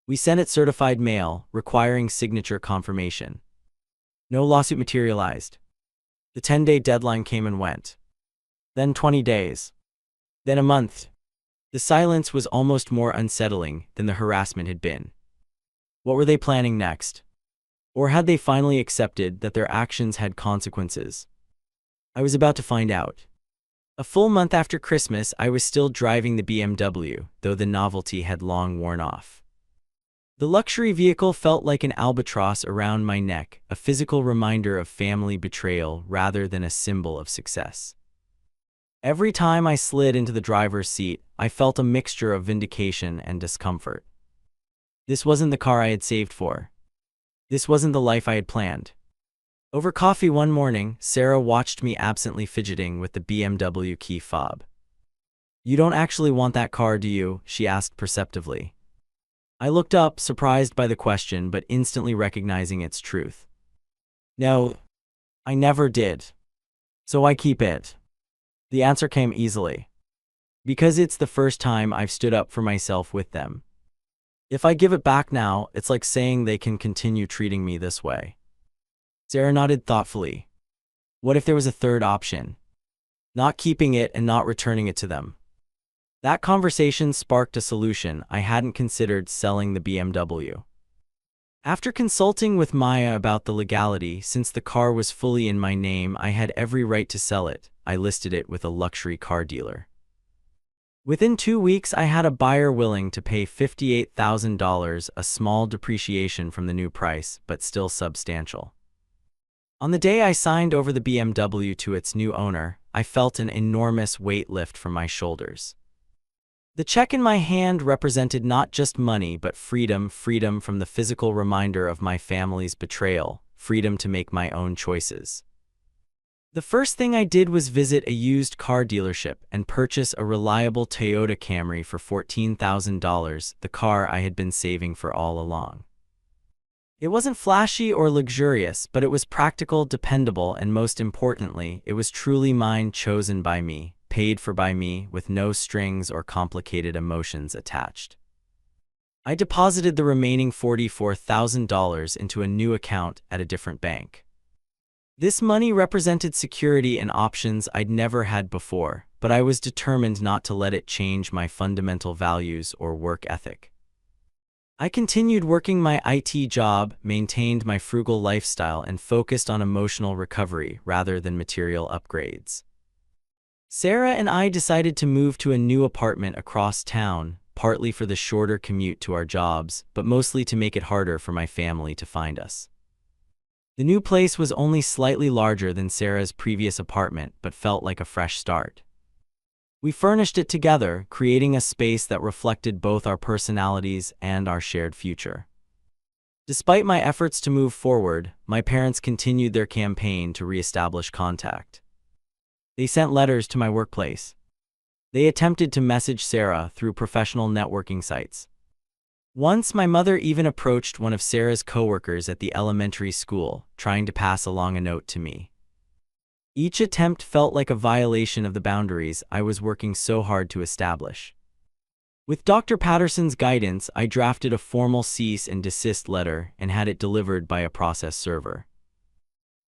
We sent it certified mail, requiring signature confirmation. No lawsuit materialized. The 10-day deadline came and went. Then 20 days. Then a month. The silence was almost more unsettling than the harassment had been. What were they planning next? Or had they finally accepted that their actions had consequences? I was about to find out. A full month after Christmas, I was still driving the BMW, though the novelty had long worn off. The luxury vehicle felt like an albatross around my neck, a physical reminder of family betrayal rather than a symbol of success. Every time I slid into the driver's seat, I felt a mixture of vindication and discomfort. This wasn't the car I had saved for. This wasn't the life I had planned. Over coffee one morning, Sarah watched me absently fidgeting with the BMW key fob. "You don't actually want that car, do you?" she asked perceptively. I looked up, surprised by the question, but instantly recognizing its truth. "No, I never did. So I keep it." The answer came easily. "Because it's the first time I've stood up for myself with them. If I give it back now, it's like saying they can continue treating me this way." Sarah nodded thoughtfully. What if there was a third option? Not keeping it and not returning it to them. That conversation sparked a solution. I hadn't considered selling the BMW. After consulting with Maya about the legality, since the car was fully in my name, I had every right to sell it. I listed it with a luxury car dealer. Within 2 weeks, I had a buyer willing to pay $58,000, a small depreciation from the new price, but still substantial. On the day I signed over the BMW to its new owner, I felt an enormous weight lift from my shoulders. The check in my hand represented not just money but freedom from the physical reminder of my family's betrayal, freedom to make my own choices. The first thing I did was visit a used car dealership and purchase a reliable Toyota Camry for $14,000, the car I had been saving for all along. It wasn't flashy or luxurious, but it was practical, dependable, and most importantly, it was truly mine, chosen by me, paid for by me, with no strings or complicated emotions attached. I deposited the remaining $44,000 into a new account at a different bank. This money represented security and options I'd never had before, but I was determined not to let it change my fundamental values or work ethic. I continued working my IT job, maintained my frugal lifestyle, and focused on emotional recovery rather than material upgrades. Sarah and I decided to move to a new apartment across town, partly for the shorter commute to our jobs, but mostly to make it harder for my family to find us. The new place was only slightly larger than Sarah's previous apartment, but felt like a fresh start. We furnished it together, creating a space that reflected both our personalities and our shared future. Despite my efforts to move forward, my parents continued their campaign to reestablish contact. They sent letters to my workplace. They attempted to message Sarah through professional networking sites. Once, my mother even approached one of Sarah's coworkers at the elementary school, trying to pass along a note to me. Each attempt felt like a violation of the boundaries I was working so hard to establish. With Dr. Patterson's guidance, I drafted a formal cease and desist letter and had it delivered by a process server.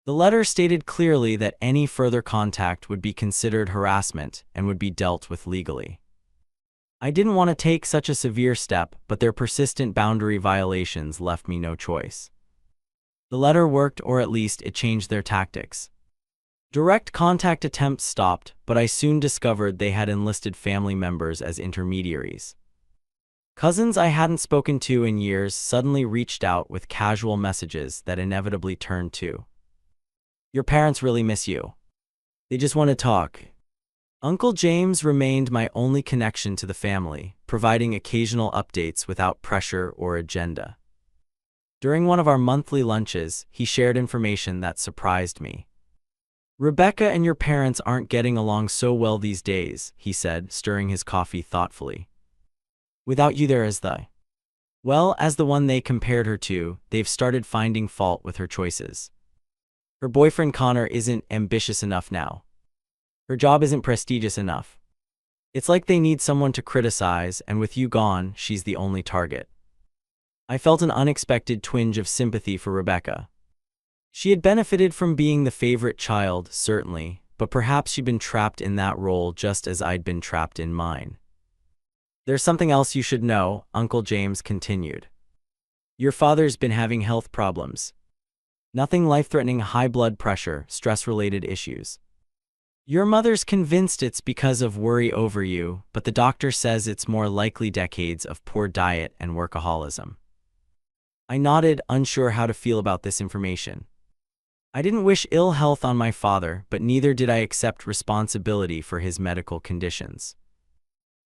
The letter stated clearly that any further contact would be considered harassment and would be dealt with legally. I didn't want to take such a severe step, but their persistent boundary violations left me no choice. The letter worked, or at least it changed their tactics. Direct contact attempts stopped, but I soon discovered they had enlisted family members as intermediaries. Cousins I hadn't spoken to in years suddenly reached out with casual messages that inevitably turned to, "Your parents really miss you. They just want to talk." Uncle James remained my only connection to the family, providing occasional updates without pressure or agenda. During one of our monthly lunches, he shared information that surprised me. "Rebecca and your parents aren't getting along so well these days," he said, stirring his coffee thoughtfully. "Without you there as the one they compared her to, they've started finding fault with her choices. Her boyfriend Connor isn't ambitious enough now. Her job isn't prestigious enough. It's like they need someone to criticize, and with you gone, she's the only target." I felt an unexpected twinge of sympathy for Rebecca. She had benefited from being the favorite child, certainly, but perhaps she'd been trapped in that role just as I'd been trapped in mine. "There's something else you should know," Uncle James continued. "Your father's been having health problems. Nothing life-threatening, high blood pressure, stress-related issues. Your mother's convinced it's because of worry over you, but the doctor says it's more likely decades of poor diet and workaholism." I nodded, unsure how to feel about this information. I didn't wish ill health on my father, but neither did I accept responsibility for his medical conditions.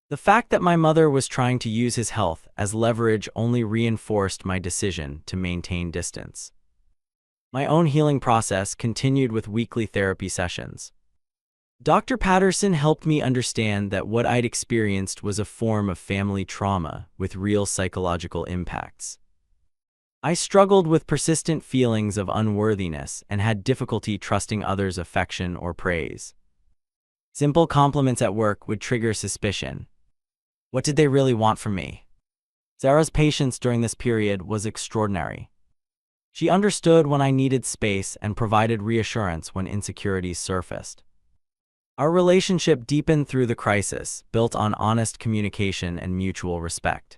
The fact that my mother was trying to use his health as leverage only reinforced my decision to maintain distance. My own healing process continued with weekly therapy sessions. Dr. Patterson helped me understand that what I'd experienced was a form of family trauma with real psychological impacts. I struggled with persistent feelings of unworthiness and had difficulty trusting others' affection or praise. Simple compliments at work would trigger suspicion. What did they really want from me? Sarah's patience during this period was extraordinary. She understood when I needed space and provided reassurance when insecurities surfaced. Our relationship deepened through the crisis, built on honest communication and mutual respect.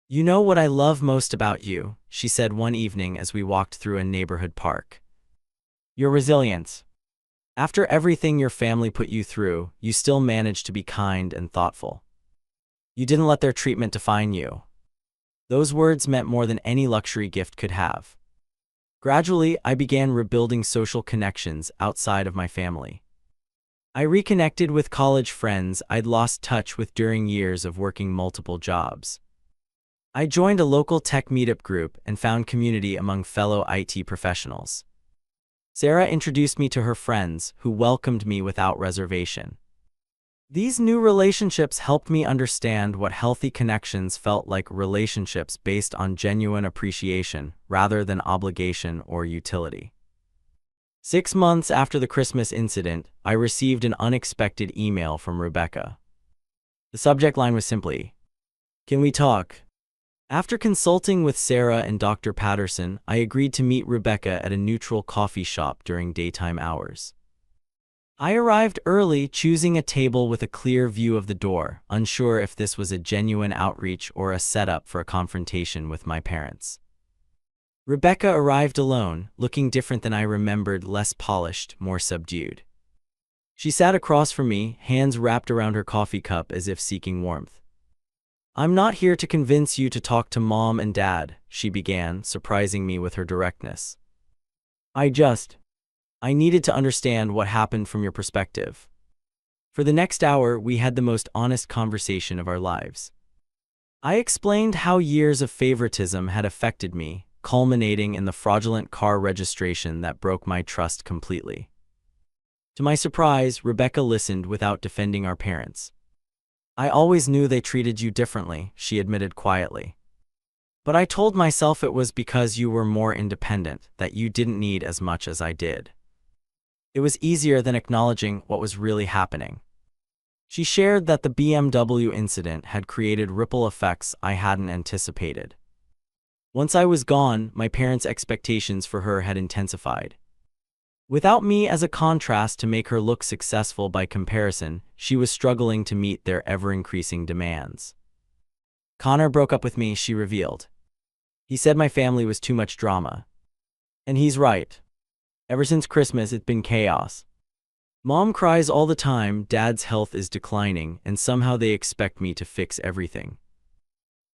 "You know what I love most about you," she said one evening as we walked through a neighborhood park. "Your resilience. After everything your family put you through, you still managed to be kind and thoughtful. You didn't let their treatment define you. Those words meant more than any luxury gift could have. Gradually, I began rebuilding social connections outside of my family. I reconnected with college friends I'd lost touch with during years of working multiple jobs. I joined a local tech meetup group and found community among fellow IT professionals. Sarah introduced me to her friends, who welcomed me without reservation. These new relationships helped me understand what healthy connections felt like: relationships based on genuine appreciation rather than obligation or utility. 6 months after the Christmas incident, I received an unexpected email from Rebecca. The subject line was simply, "Can we talk?" After consulting with Sarah and Dr. Patterson, I agreed to meet Rebecca at a neutral coffee shop during daytime hours. I arrived early, choosing a table with a clear view of the door, unsure if this was a genuine outreach or a setup for a confrontation with my parents. Rebecca arrived alone, looking different than I remembered, less polished, more subdued. She sat across from me, hands wrapped around her coffee cup as if seeking warmth. "I'm not here to convince you to talk to Mom and Dad," she began, surprising me with her directness. I needed to understand what happened from your perspective." For the next hour, we had the most honest conversation of our lives. I explained how years of favoritism had affected me, culminating in the fraudulent car registration that broke my trust completely. To my surprise, Rebecca listened without defending our parents. "I always knew they treated you differently," she admitted quietly. "But I told myself it was because you were more independent, that you didn't need as much as I did." It was easier than acknowledging what was really happening. She shared that the BMW incident had created ripple effects I hadn't anticipated. Once I was gone, my parents' expectations for her had intensified. Without me as a contrast to make her look successful by comparison, she was struggling to meet their ever-increasing demands. "Connor broke up with me," she revealed. "He said my family was too much drama. And he's right. Ever since Christmas, it's been chaos. Mom cries all the time, Dad's health is declining, and somehow they expect me to fix everything."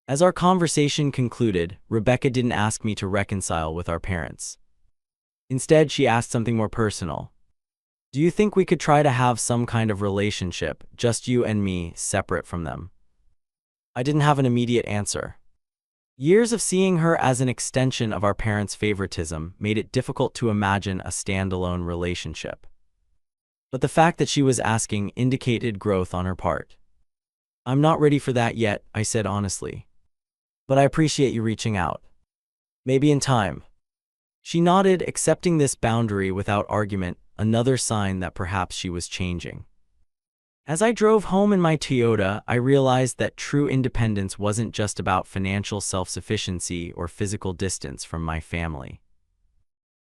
As our conversation concluded, Rebecca didn't ask me to reconcile with our parents. Instead, she asked something more personal. "Do you think we could try to have some kind of relationship, just you and me, separate from them?" I didn't have an immediate answer. Years of seeing her as an extension of our parents' favoritism made it difficult to imagine a standalone relationship. But the fact that she was asking indicated growth on her part. "I'm not ready for that yet," I said honestly. "But I appreciate you reaching out. Maybe in time." She nodded, accepting this boundary without argument, another sign that perhaps she was changing. As I drove home in my Toyota, I realized that true independence wasn't just about financial self-sufficiency or physical distance from my family.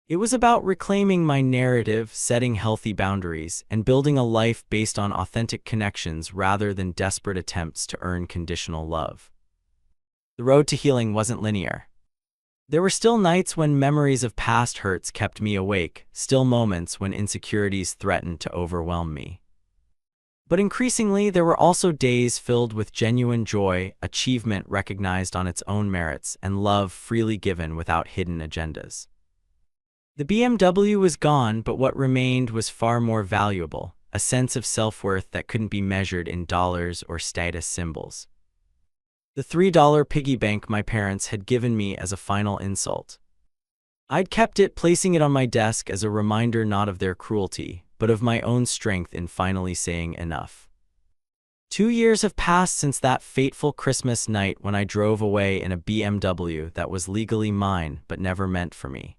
It was about reclaiming my narrative, setting healthy boundaries, and building a life based on authentic connections rather than desperate attempts to earn conditional love. The road to healing wasn't linear. There were still nights when memories of past hurts kept me awake, still moments when insecurities threatened to overwhelm me. But increasingly, there were also days filled with genuine joy, achievement recognized on its own merits, and love freely given without hidden agendas. The BMW was gone, but what remained was far more valuable, a sense of self-worth that couldn't be measured in dollars or status symbols. The $3 piggy bank my parents had given me as a final insult. I'd kept it, placing it on my desk as a reminder not of their cruelty, but of my own strength in finally saying enough. 2 years have passed since that fateful Christmas night when I drove away in a BMW that was legally mine but never meant for me.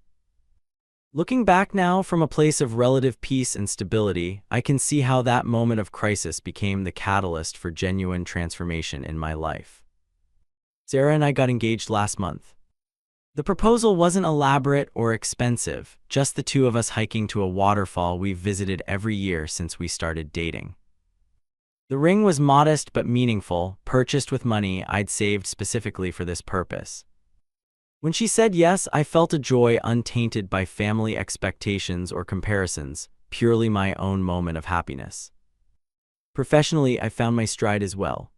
Looking back now from a place of relative peace and stability, I can see how that moment of crisis became the catalyst for genuine transformation in my life. Sarah and I got engaged last month. The proposal wasn't elaborate or expensive, just the two of us hiking to a waterfall we've visited every year since we started dating. The ring was modest but meaningful, purchased with money I'd saved specifically for this purpose. When she said yes, I felt a joy untainted by family expectations or comparisons, purely my own moment of happiness. Professionally, I found my stride as well.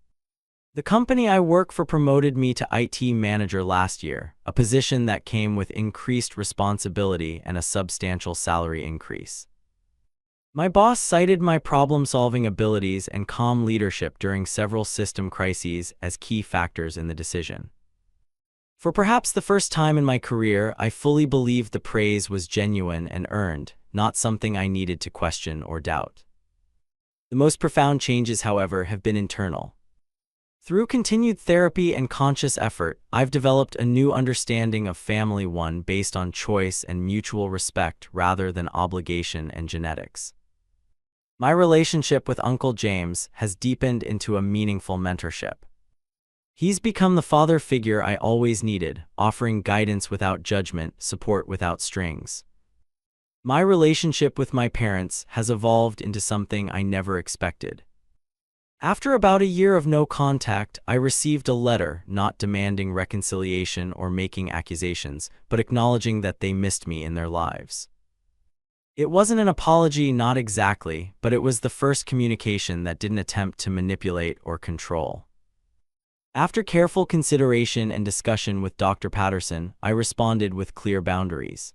The company I work for promoted me to IT manager last year, a position that came with increased responsibility and a substantial salary increase. My boss cited my problem-solving abilities and calm leadership during several system crises as key factors in the decision. For perhaps the first time in my career, I fully believed the praise was genuine and earned, not something I needed to question or doubt. The most profound changes, however, have been internal. Through continued therapy and conscious effort, I've developed a new understanding of family, one based on choice and mutual respect rather than obligation and genetics. My relationship with Uncle James has deepened into a meaningful mentorship. He's become the father figure I always needed, offering guidance without judgment, support without strings. My relationship with my parents has evolved into something I never expected. After about a year of no contact, I received a letter not demanding reconciliation or making accusations, but acknowledging that they missed me in their lives. It wasn't an apology, not exactly, but it was the first communication that didn't attempt to manipulate or control. After careful consideration and discussion with Dr. Patterson, I responded with clear boundaries.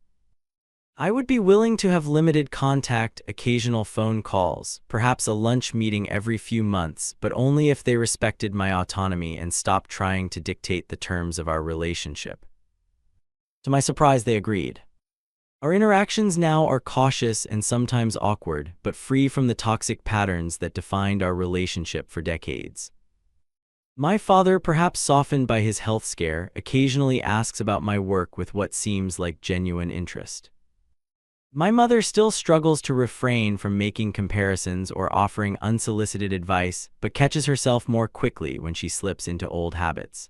I would be willing to have limited contact, occasional phone calls, perhaps a lunch meeting every few months, but only if they respected my autonomy and stopped trying to dictate the terms of our relationship. To my surprise, they agreed. Our interactions now are cautious and sometimes awkward, but free from the toxic patterns that defined our relationship for decades. My father, perhaps softened by his health scare, occasionally asks about my work with what seems like genuine interest. My mother still struggles to refrain from making comparisons or offering unsolicited advice, but catches herself more quickly when she slips into old habits.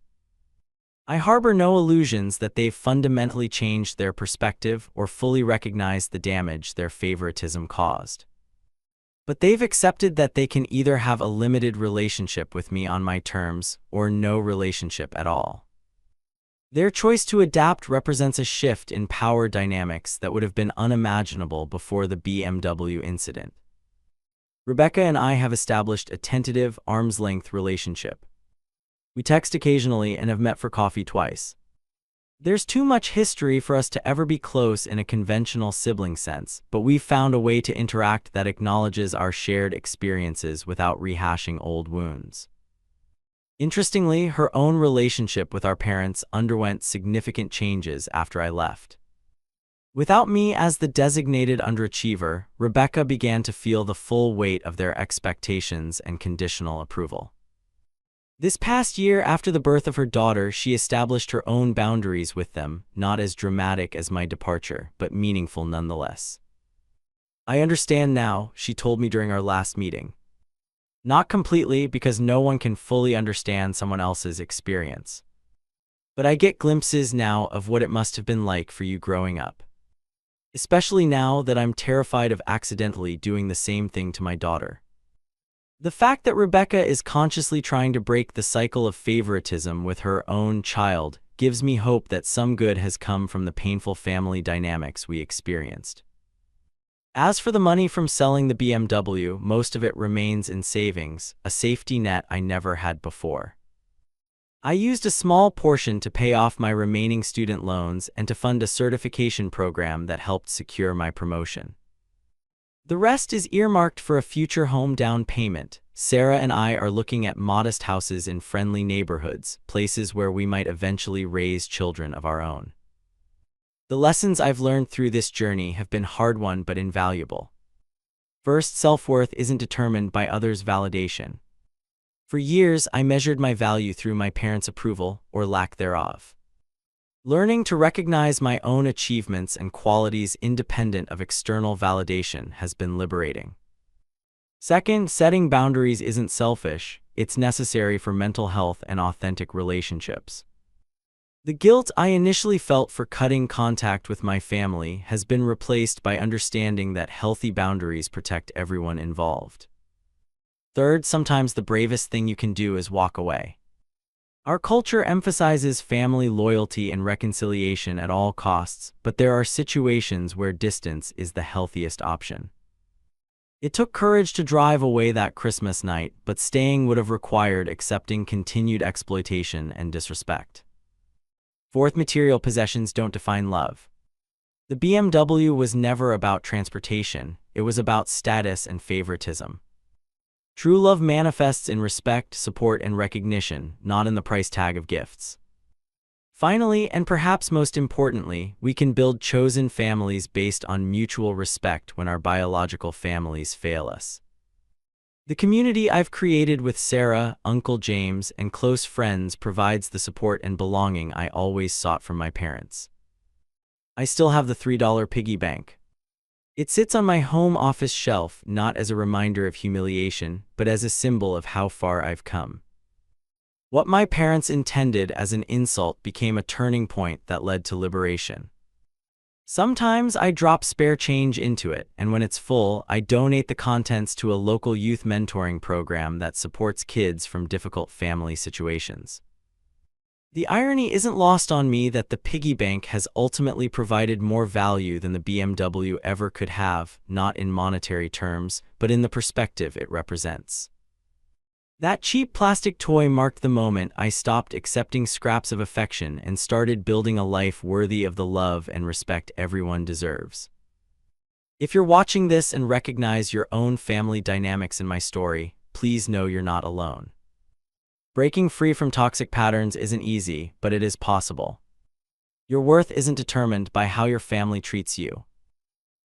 I harbor no illusions that they've fundamentally changed their perspective or fully recognized the damage their favoritism caused. But they've accepted that they can either have a limited relationship with me on my terms or no relationship at all. Their choice to adapt represents a shift in power dynamics that would have been unimaginable before the BMW incident. Rebecca and I have established a tentative, arm's-length relationship. We text occasionally and have met for coffee twice. There's too much history for us to ever be close in a conventional sibling sense, but we've found a way to interact that acknowledges our shared experiences without rehashing old wounds. Interestingly, her own relationship with our parents underwent significant changes after I left. Without me as the designated underachiever, Rebecca began to feel the full weight of their expectations and conditional approval. This past year, after the birth of her daughter, she established her own boundaries with them, not as dramatic as my departure, but meaningful nonetheless. I understand now, she told me during our last meeting. Not completely, because no one can fully understand someone else's experience. But I get glimpses now of what it must have been like for you growing up. Especially now that I'm terrified of accidentally doing the same thing to my daughter. The fact that Rebecca is consciously trying to break the cycle of favoritism with her own child gives me hope that some good has come from the painful family dynamics we experienced. As for the money from selling the BMW, most of it remains in savings, a safety net I never had before. I used a small portion to pay off my remaining student loans and to fund a certification program that helped secure my promotion. The rest is earmarked for a future home down payment. Sarah and I are looking at modest houses in friendly neighborhoods, places where we might eventually raise children of our own. The lessons I've learned through this journey have been hard-won but invaluable. First, self-worth isn't determined by others' validation. For years, I measured my value through my parents' approval, or lack thereof. Learning to recognize my own achievements and qualities independent of external validation has been liberating. Second, setting boundaries isn't selfish, it's necessary for mental health and authentic relationships. The guilt I initially felt for cutting contact with my family has been replaced by understanding that healthy boundaries protect everyone involved. Third, sometimes the bravest thing you can do is walk away. Our culture emphasizes family loyalty and reconciliation at all costs, but there are situations where distance is the healthiest option. It took courage to drive away that Christmas night, but staying would have required accepting continued exploitation and disrespect. Fourth, material possessions don't define love. The BMW was never about transportation, it was about status and favoritism. True love manifests in respect, support, and recognition, not in the price tag of gifts. Finally, and perhaps most importantly, we can build chosen families based on mutual respect when our biological families fail us. The community I've created with Sarah, Uncle James, and close friends provides the support and belonging I always sought from my parents. I still have the $3 piggy bank. It sits on my home office shelf, not as a reminder of humiliation, but as a symbol of how far I've come. What my parents intended as an insult became a turning point that led to liberation. Sometimes I drop spare change into it, and when it's full, I donate the contents to a local youth mentoring program that supports kids from difficult family situations. The irony isn't lost on me that the piggy bank has ultimately provided more value than the BMW ever could have, not in monetary terms, but in the perspective it represents. That cheap plastic toy marked the moment I stopped accepting scraps of affection and started building a life worthy of the love and respect everyone deserves. If you're watching this and recognize your own family dynamics in my story, please know you're not alone. Breaking free from toxic patterns isn't easy, but it is possible. Your worth isn't determined by how your family treats you.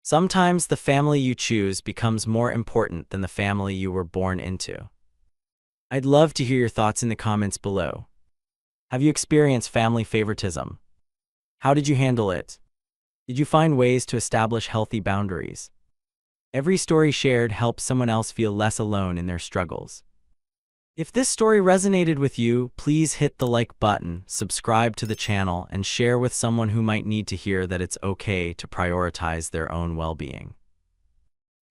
Sometimes the family you choose becomes more important than the family you were born into. I'd love to hear your thoughts in the comments below. Have you experienced family favoritism? How did you handle it? Did you find ways to establish healthy boundaries? Every story shared helps someone else feel less alone in their struggles. If this story resonated with you, please hit the like button, subscribe to the channel, and share with someone who might need to hear that it's okay to prioritize their own well-being.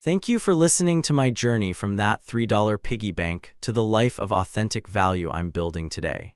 Thank you for listening to my journey from that $3 piggy bank to the life of authentic value I'm building today.